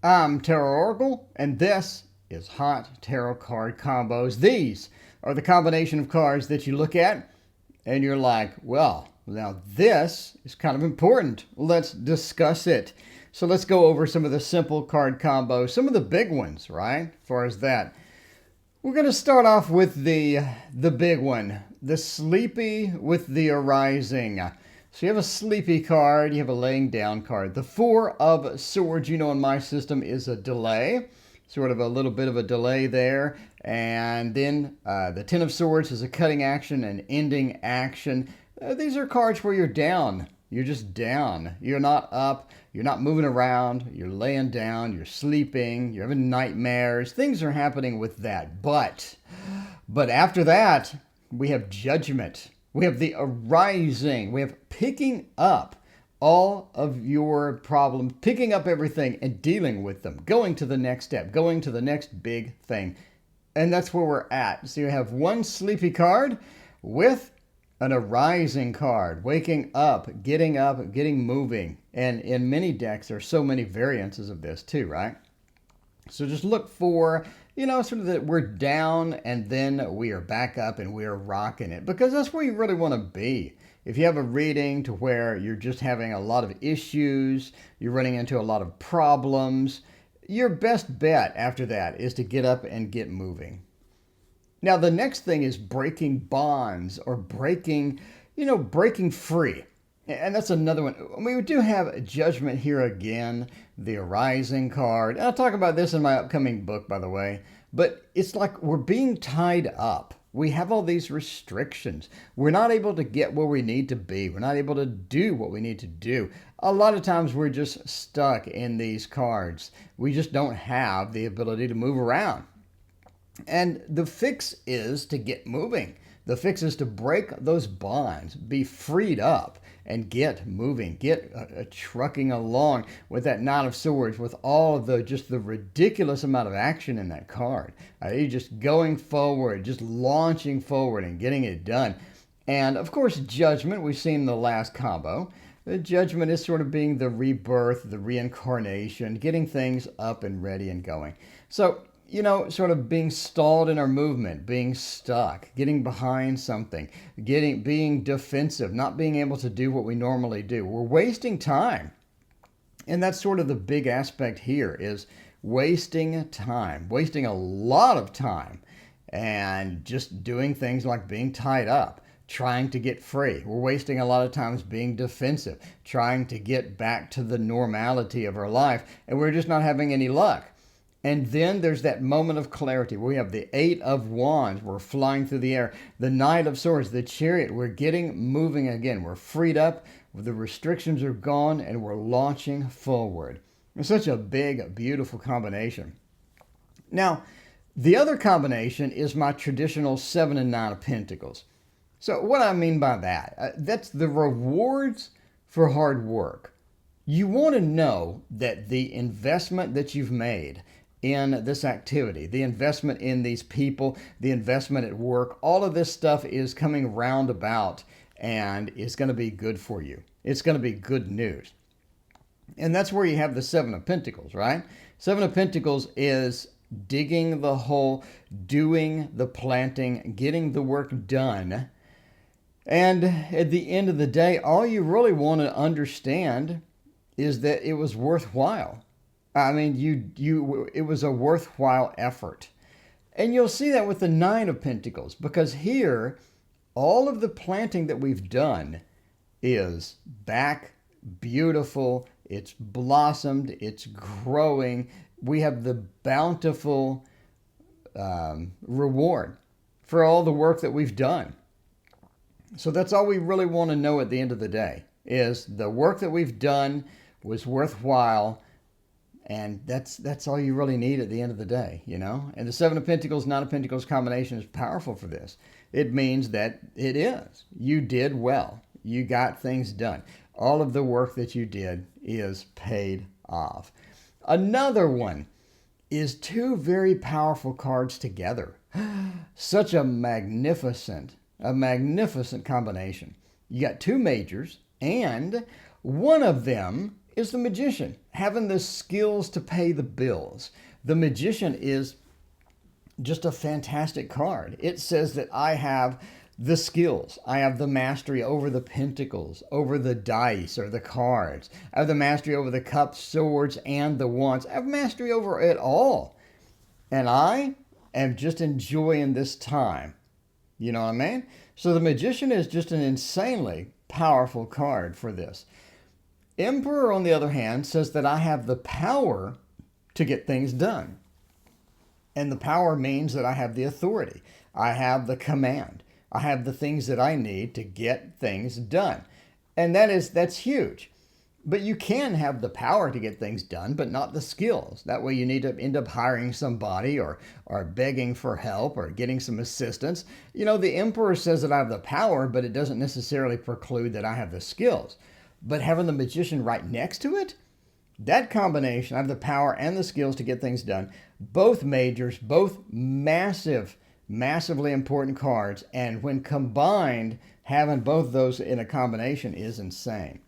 I'm TarotOracle, and this is Hot Tarot Card Combos. These are the combination of cards that you look at and you're like, well, now this is kind of important. Let's discuss it. So let's go over some of the simple card combos, some of the big ones, right? As far as that. We're going to start off with the big one, the Sleepy with the Arising. So you have a Sleepy card, you have a Laying Down card. The Four of Swords, you know, in my system is a delay, sort of a little bit of a delay there. And then the Ten of Swords is a cutting action, an ending action. These are cards where you're down. You're just down. You're not up. You're not moving around. You're laying down. You're sleeping. You're having nightmares. Things are happening with that. But after that, we have Judgment. We have the Arising. We have picking up all of your problems, picking up everything and dealing with them, going to the next step, going to the next big thing. And that's where we're at. So you have one Sleepy card with an Arising card, waking up, getting moving. And in many decks, there's so many variances of this too, right? So just look for, sort of that we're down and then we are back up and we are rocking it, because that's where you really want to be. If you have a reading to where you're just having a lot of issues, you're running into a lot of problems, your best bet after that is to get up and get moving. Now, the next thing is breaking bonds or breaking free. And that's another one. We do have Judgment here again, the Arising card. And I'll talk about this in my upcoming book, by the way. But it's like we're being tied up. We have all these restrictions. We're not able to get where we need to be. We're not able to do what we need to do. A lot of times we're just stuck in these cards. We just don't have the ability to move around. And the fix is to get moving. The fix is to break those bonds, be freed up, and get moving, get trucking along with that Nine of Swords, with all of the ridiculous amount of action in that card. You're just going forward, just launching forward and getting it done. And of course, Judgment, we've seen in the last combo. The Judgment is sort of being the rebirth, the reincarnation, getting things up and ready and going. So, sort of being stalled in our movement, being stuck, getting behind something, being defensive, not being able to do what we normally do. We're wasting time. And that's sort of the big aspect here, is wasting time, wasting a lot of time, and just doing things like being tied up, trying to get free. We're wasting a lot of times being defensive, trying to get back to the normality of our life, and we're just not having any luck. And then there's that moment of clarity. We have the Eight of Wands. We're flying through the air. The Knight of Swords, the Chariot. We're getting moving again. We're freed up. The restrictions are gone, and we're launching forward. It's such a big, beautiful combination. Now, the other combination is my traditional 7 and 9 of Pentacles. So what I mean by that, that's the rewards for hard work. You want to know that the investment that you've made in this activity, the investment in these people, the investment at work, all of this stuff is coming roundabout and is going to be good for you. It's going to be good news. And that's where you have the 7 of Pentacles, right? 7 of Pentacles is digging the hole, doing the planting, getting the work done. And at the end of the day, all you really want to understand is that it was worthwhile. I mean, it was a worthwhile effort. And you'll see that with the 9 of Pentacles, because here, all of the planting that we've done is back, beautiful, it's blossomed, it's growing. We have the bountiful reward for all the work that we've done. So that's all we really want to know at the end of the day, is the work that we've done was worthwhile. And that's all you really need at the end of the day, And the 7 of Pentacles, 9 of Pentacles combination is powerful for this. It means that it is. You did well. You got things done. All of the work that you did is paid off. Another one is 2 very powerful cards together. Such a magnificent combination. You got 2 majors, and one of them is the Magician, having the skills to pay the bills. The Magician is just a fantastic card. It says that I have the skills. I have the mastery over the pentacles, over the dice or the cards. I have the mastery over the cups, swords, and the wands. I have mastery over it all. And I am just enjoying this time. You know what I mean? So the Magician is just an insanely powerful card for this. Emperor, on the other hand, says that I have the power to get things done. And the power means that I have the authority. I have the command. I have the things that I need to get things done. And that's huge. But you can have the power to get things done, but not the skills. That way you need to end up hiring somebody or begging for help or getting some assistance. You know, the Emperor says that I have the power, but it doesn't necessarily preclude that I have the skills. But having the Magician right next to it, that combination, I have the power and the skills to get things done. Both majors, both massively important cards. And when combined, having both those in a combination is insane.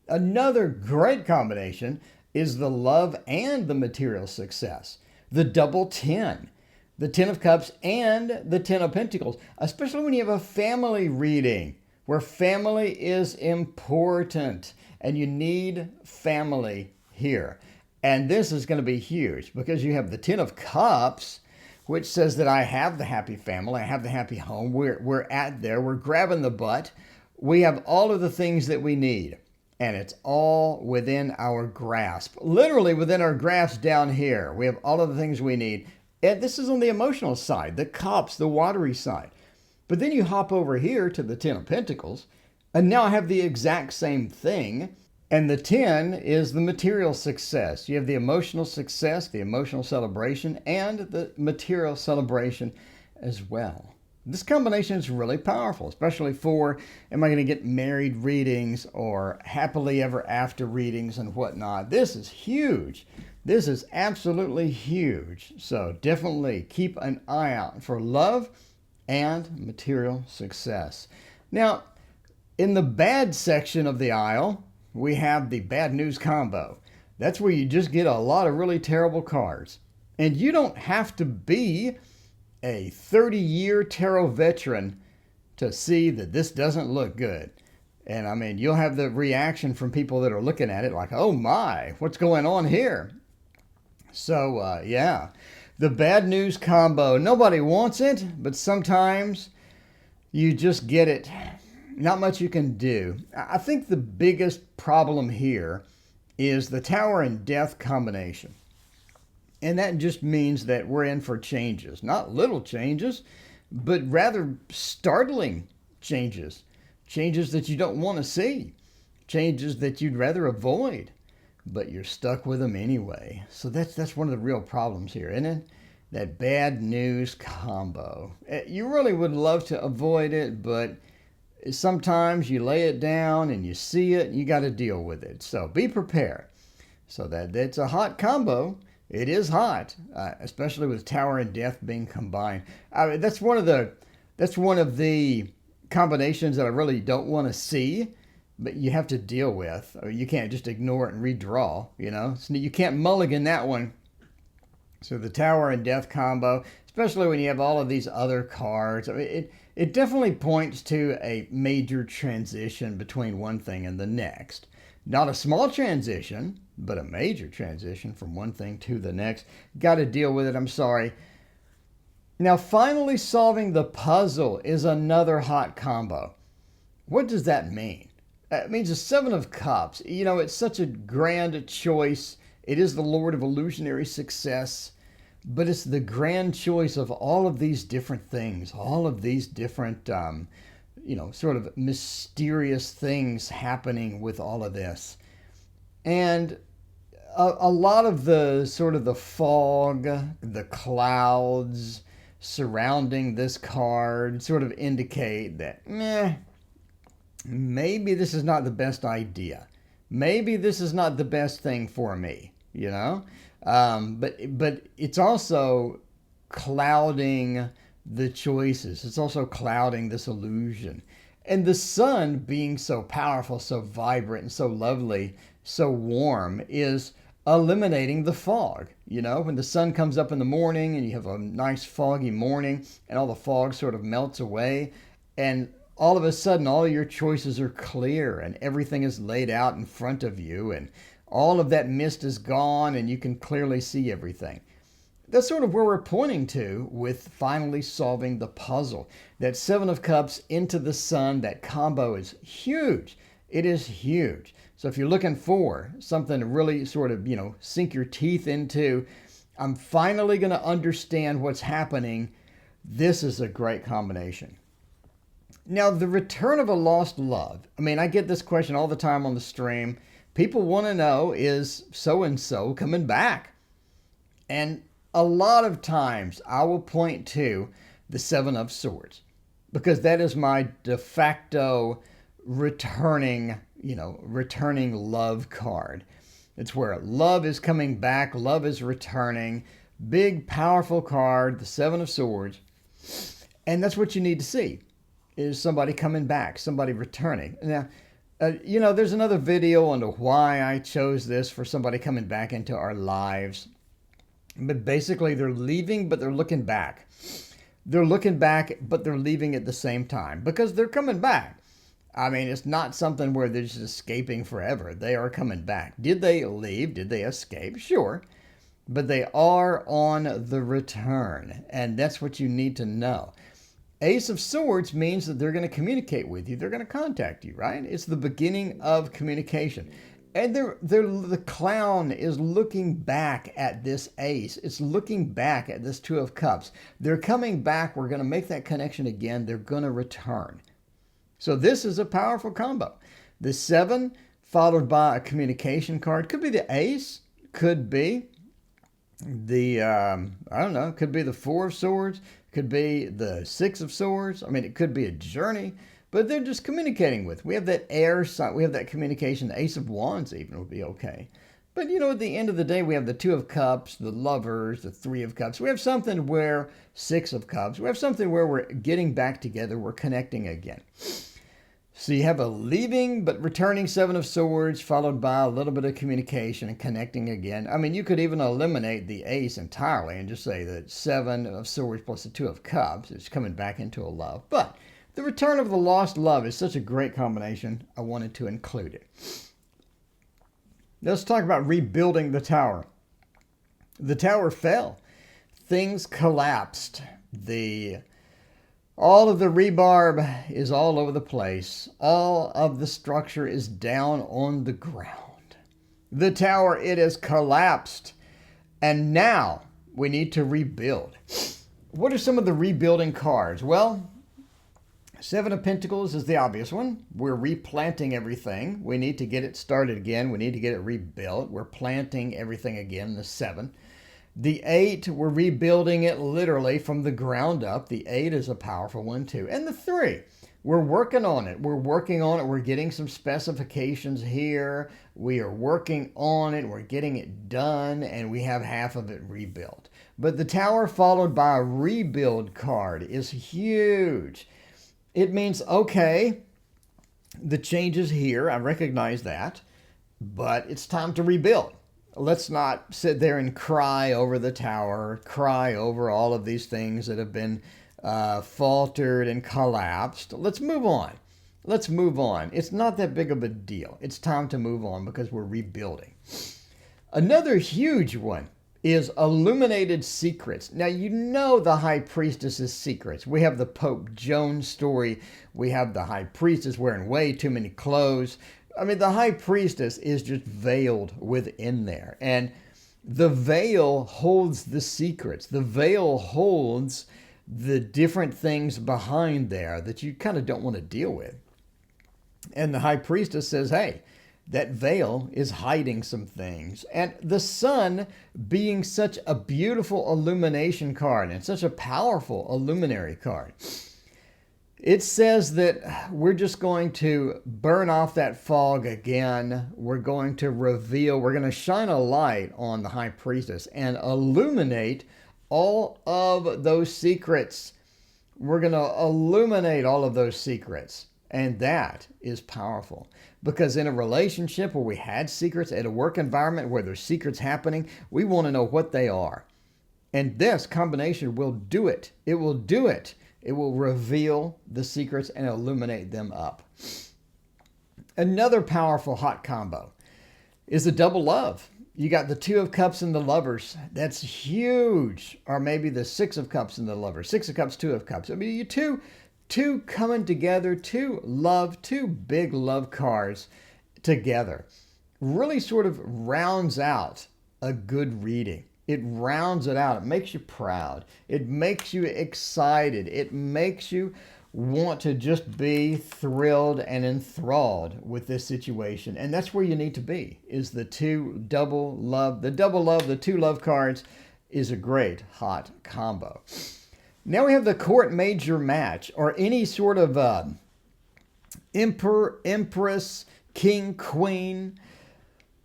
Another great combination is the love and the material success. The double 10. The 10 of Cups and the 10 of Pentacles. Especially when you have a family reading where family is important and you need family here. And this is going to be huge because you have the 10 of Cups, which says that I have the happy family, I have the happy home. We're at there, we're grabbing the butt. We have all of the things that we need. And it's all within our grasp. Literally within our grasp down here. We have all of the things we need. And this is on the emotional side, the cups, the watery side. But then you hop over here to the 10 of Pentacles, and now I have the exact same thing. And the 10 is the material success. You have the emotional success, the emotional celebration, and the material celebration as well. This combination is really powerful, especially for, am I going to get married readings or happily ever after readings and whatnot. This is huge. This is absolutely huge. So definitely keep an eye out for love and material success. Now, in the bad section of the aisle, we have the bad news combo. That's where you just get a lot of really terrible cards. And you don't have to be a 30-year tarot veteran to see that this doesn't look good. And I mean, you'll have the reaction from people that are looking at it like, oh my, what's going on here? So yeah, the bad news combo, nobody wants it, but sometimes you just get it. Not much you can do. I think the biggest problem here is the Tower and Death combination. And that just means that we're in for changes. Not little changes, but rather startling changes. Changes that you don't want to see. Changes that you'd rather avoid. But you're stuck with them anyway. So that's one of the real problems here, isn't it? That bad news combo. You really would love to avoid it, but sometimes you lay it down and you see it and you got to deal with it. So be prepared. So that's a hot combo. It is hot, especially with Tower and Death being combined. I mean, that's one of the combinations that I really don't want to see, but you have to deal with. Or you can't just ignore it and redraw. You know, so you can't mulligan that one. So the Tower and Death combo, especially when you have all of these other cards, I mean, it definitely points to a major transition between one thing and the next. Not a small transition, but a major transition from one thing to the next. Got to deal with it, I'm sorry. Now, finally solving the puzzle is another hot combo. What does that mean? It means the Seven of Cups. You know, it's such a grand choice. It is the Lord of illusionary success, but it's the grand choice of all of these different things, all of these different sort of mysterious things happening with all of this. And a lot of the sort of the fog, the clouds surrounding this card sort of indicate that, maybe this is not the best idea. Maybe this is not the best thing for me, you know? But it's also clouding the choices. It's also clouding this illusion. And the sun being so powerful, so vibrant, and so lovely so warm is eliminating the fog. You know, when the sun comes up in the morning and you have a nice foggy morning and all the fog sort of melts away, and all of a sudden all your choices are clear and everything is laid out in front of you, and all of that mist is gone and you can clearly see everything. That's sort of where we're pointing to with finally solving the puzzle. That Seven of Cups into the Sun, that combo is huge. It is huge. So if you're looking for something to really sort of, sink your teeth into, I'm finally going to understand what's happening, this is a great combination. Now, the return of a lost love. I mean, I get this question all the time on the stream. People want to know, is so-and-so coming back? And a lot of times I will point to the Seven of Swords because that is my de facto returning love card. It's where love is coming back, love is returning. Big, powerful card, the Seven of Swords. And that's what you need to see, is somebody coming back, somebody returning. Now, there's another video on why I chose this for somebody coming back into our lives. But basically, they're leaving, but they're looking back. They're looking back, but they're leaving at the same time because they're coming back. I mean, it's not something where they're just escaping forever. They are coming back. Did they leave? Did they escape? Sure. But they are on the return, and that's what you need to know. Ace of Swords means that they're going to communicate with you. They're going to contact you, right? It's the beginning of communication. And the clown is looking back at this ace. It's looking back at this Two of Cups. They're coming back. We're going to make that connection again. They're going to return. So this is a powerful combo. The 7 followed by a communication card. Could be the ace. Could be the, could be the 4 of Swords. Could be the 6 of Swords. I mean, it could be a journey. But they're just communicating with. We have that air side. We have that communication. The Ace of Wands even would be okay. But, at the end of the day, we have the 2 of Cups, the Lovers, the 3 of Cups. We have something where 6 of Cups. We have something where we're getting back together. We're connecting again. So you have a leaving but returning 7 of Swords followed by a little bit of communication and connecting again. I mean, you could even eliminate the Ace entirely and just say that 7 of Swords plus the 2 of Cups is coming back into a love. But the return of the lost love is such a great combination, I wanted to include it. Let's talk about rebuilding the tower. The tower fell. Things collapsed. All of the rebarb is all over the place. All of the structure is down on the ground. The tower, it has collapsed. And now we need to rebuild. What are some of the rebuilding cards? Well, 7 of Pentacles is the obvious one. We're replanting everything. We need to get it started again. We need to get it rebuilt. We're planting everything again, the 7. The 8, we're rebuilding it literally from the ground up. The 8 is a powerful one too. And the 3, we're working on it. We're working on it. We're getting some specifications here. We are working on it. We're getting it done, and we have half of it rebuilt. But the tower followed by a rebuild card is huge. It means, okay, the change is here. I recognize that, but it's time to rebuild. Let's not sit there and cry over the tower, cry over all of these things that have been faltered and collapsed. Let's move on. Let's move on. It's not that big of a deal. It's time to move on because we're rebuilding. Another huge one is Illuminated Secrets. Now, the High Priestess's secrets. We have the Pope Joan story. We have the High Priestess wearing way too many clothes. I mean, the High Priestess is just veiled within there. And the veil holds the secrets. The veil holds the different things behind there that you kind of don't want to deal with. And the High Priestess says, hey, that veil is hiding some things. And the sun being such a beautiful illumination card and such a powerful illuminary card, it says that we're just going to burn off that fog again. We're going to reveal, we're going to shine a light on the High Priestess and illuminate all of those secrets. We're going to illuminate all of those secrets. And that is powerful, because in a relationship where we had secrets, at a work environment where there's secrets happening, we want to know what they are. And this combination will do it. It will do it. It will reveal the secrets and illuminate them up. Another powerful hot combo is a double love. You got the Two of Cups and the Lovers. That's huge. Or maybe the Six of Cups and the Lovers. Six of Cups, Two of Cups. I mean, you two coming together, two big love cards together. Really sort of rounds out a good reading. It rounds it out. It makes you proud. It makes you excited. It makes you want to just be thrilled and enthralled with this situation. And that's where you need to be, is the double love. The two love cards is a great hot combo. Now we have the court major match, or any sort of emperor, empress, king, queen,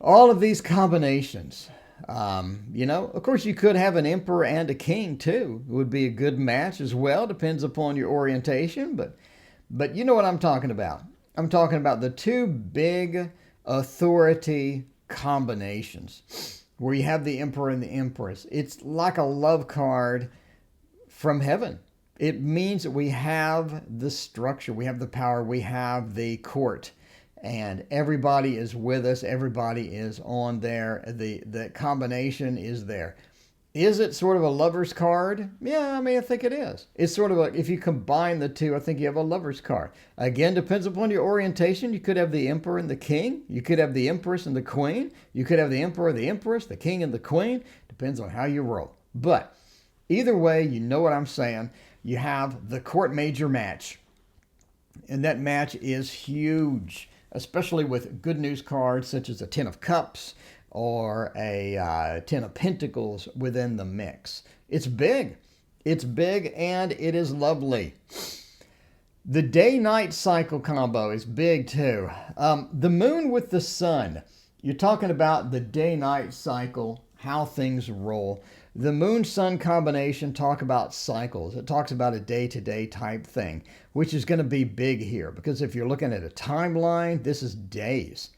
all of these combinations. Of course, you could have an emperor and a king too. It would be a good match as well. Depends upon your orientation, but you know what I'm talking about. I'm talking about the two big authority combinations where you have the emperor and the empress. It's like a love card from heaven. It means that we have the structure, we have the power, we have the court, and everybody is with us. Everybody is on there. The combination is there. Is it sort of a lover's card? Yeah, I think it is. It's sort of like, if you combine the two, I think you have a lover's card. Again, depends upon your orientation. You could have the emperor and the king. You could have the empress and the queen. You could have the emperor, the empress, the king, and the queen. Depends on how you roll. But either way, you know what I'm saying. You have the court major match. And that match is huge, especially with good news cards such as a Ten of Cups or a Ten of Pentacles within the mix. It's big. It's big and it is lovely. The day-night cycle combo is big too. The moon with the sun. You're talking about the day-night cycle, how things roll. The moon-sun combination talk about cycles. It talks about a day-to-day type thing, which is going to be big here. Because if you're looking at a timeline, this is days.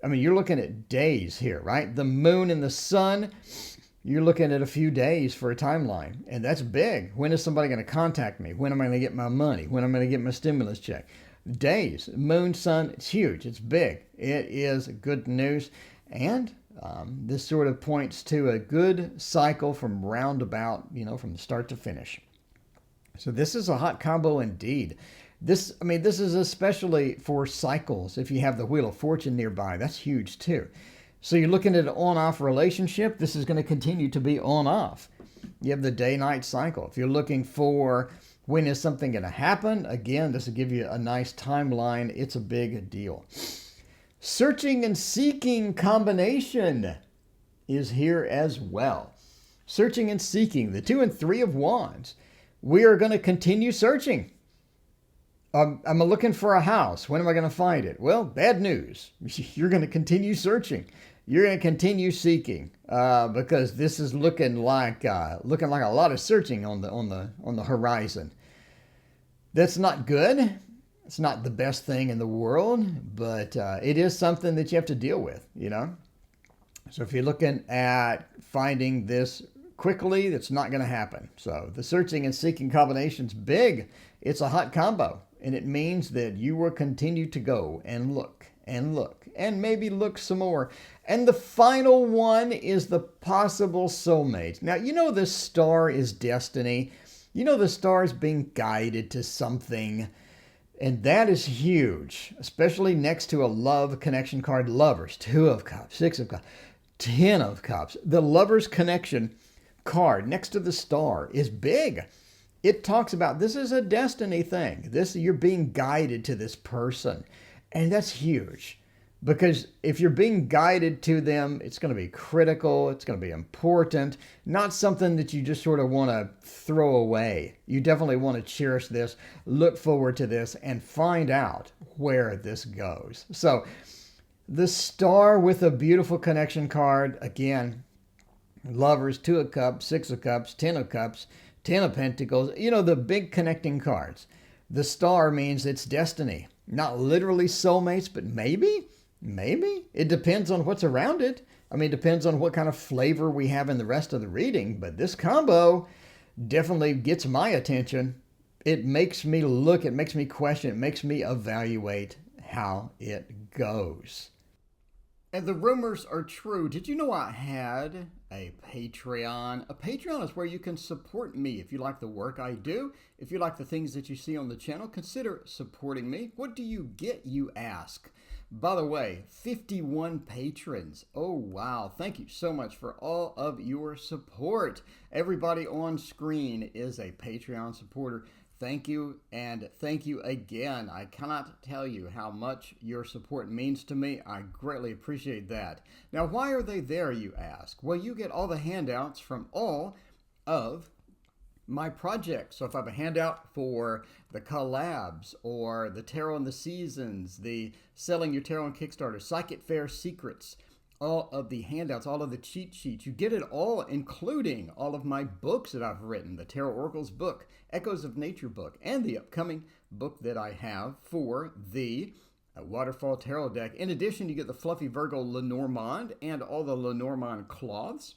You're looking at days here, right? The moon and the sun, you're looking at a few days for a timeline. And that's big. When is somebody going to contact me? When am I going to get my money? When am I going to get my stimulus check? Days. Moon, sun, it's huge. It's big. It is good news. And this sort of points to a good cycle from roundabout, from the start to finish. So this is a hot combo indeed. This is especially for cycles. If you have the Wheel of Fortune nearby, that's huge too. So you're looking at an on-off relationship. This is going to continue to be on-off. You have the day-night cycle. If you're looking for when is something going to happen, again, this will give you a nice timeline. It's a big deal. Searching and seeking combination is here as well. Searching and seeking, the 2 and 3 of Wands. We are going to continue searching. I'm looking for a house. When am I going to find it? Well, bad news. You're going to continue searching. You're going to continue seeking because this is looking like a lot of searching on the horizon. That's not good. It's not the best thing in the world, but it is something that you have to deal with, So if you're looking at finding this quickly, that's not going to happen. So the searching and seeking combination's big. It's a hot combo, and it means that you will continue to go and look and maybe look some more. And the final one is the possible soulmates. Now, the star is destiny. The star is being guided to something. And that is huge, especially next to a love connection card, Lovers, 2 of Cups, 6 of Cups, 10 of Cups. The Lovers connection card next to the star is big. It talks about this is a destiny thing. You're being guided to this person. And that's huge. Because if you're being guided to them, it's going to be critical. It's going to be important. Not something that you just sort of want to throw away. You definitely want to cherish this, look forward to this, and find out where this goes. So the star with a beautiful connection card, again, Lovers, 2 of Cups, 6 of Cups, 10 of Cups, 10 of Pentacles, the big connecting cards. The star means it's destiny. Not literally soulmates, but maybe. Maybe. It depends on what's around it. I mean, it depends on what kind of flavor we have in the rest of the reading. But this combo definitely gets my attention. It makes me look, it makes me question, it makes me evaluate how it goes. And the rumors are true. Did you know I had a Patreon? A Patreon is where you can support me. If you like the work I do, if you like the things that you see on the channel, consider supporting me. What do you get, you ask? By the way, 51 patrons. Oh, wow. Thank you so much for all of your support. Everybody on screen is a Patreon supporter. Thank you, and thank you again. I cannot tell you how much your support means to me. I greatly appreciate that. Now, why are they there, you ask? Well, you get all the handouts from all of my projects. So if I have a handout for the collabs or the tarot and the seasons, the selling your tarot on Kickstarter, Psychic Fair secrets, all of the handouts, all of the cheat sheets. You get it all, including all of my books that I've written, the TarotOracle's book, Echoes of Nature book, and the upcoming book that I have for the Waterfall Tarot deck. In addition, you get the Fluffy Virgo Lenormand and all the Lenormand cloths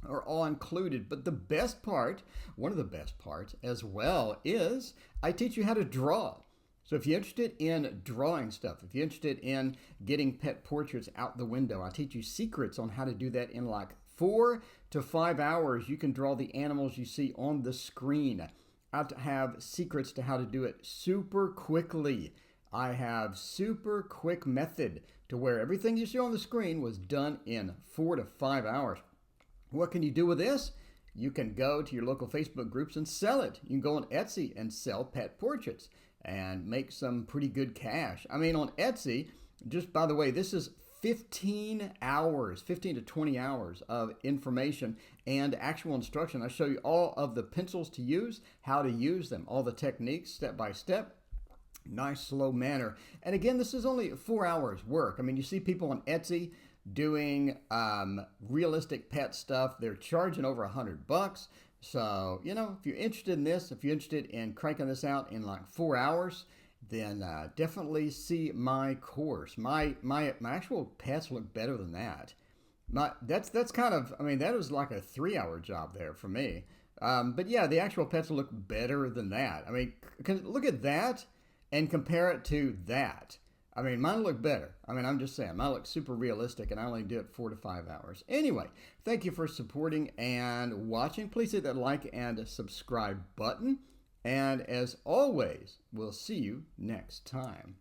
are all included. But the best part, one of the best parts as well, is I teach you how to draw. So if you're interested in drawing stuff, if you're interested in getting pet portraits out the window, I teach you secrets on how to do that in like 4 to 5 hours. You can draw the animals you see on the screen. I have secrets to how to do it super quickly. I have super quick method to where everything you see on the screen was done in 4 to 5 hours. What can you do with this? You can go to your local Facebook groups and sell it. You can go on Etsy and sell pet portraits and make some pretty good cash. I mean, on Etsy, just by the way, this is 15 hours, 15 to 20 hours of information and actual instruction. I show you all of the pencils to use, how to use them, all the techniques step by step. Nice, slow manner. And again, this is only 4 hours work. I mean, you see people on Etsy doing realistic pet stuff. They're charging over $100. So, you know, if you're interested in this, if you're interested in cranking this out in like 4 hours, then definitely see my course. My actual pets look better than that. That's kind of, I mean, that was like a 3-hour job there for me. But yeah, the actual pets look better than that. I mean, look at that and compare it to that. I mean, mine look better. I mean, I'm just saying, mine looks super realistic, and I only do it 4 to 5 hours. Anyway, thank you for supporting and watching. Please hit that like and subscribe button. And as always, we'll see you next time.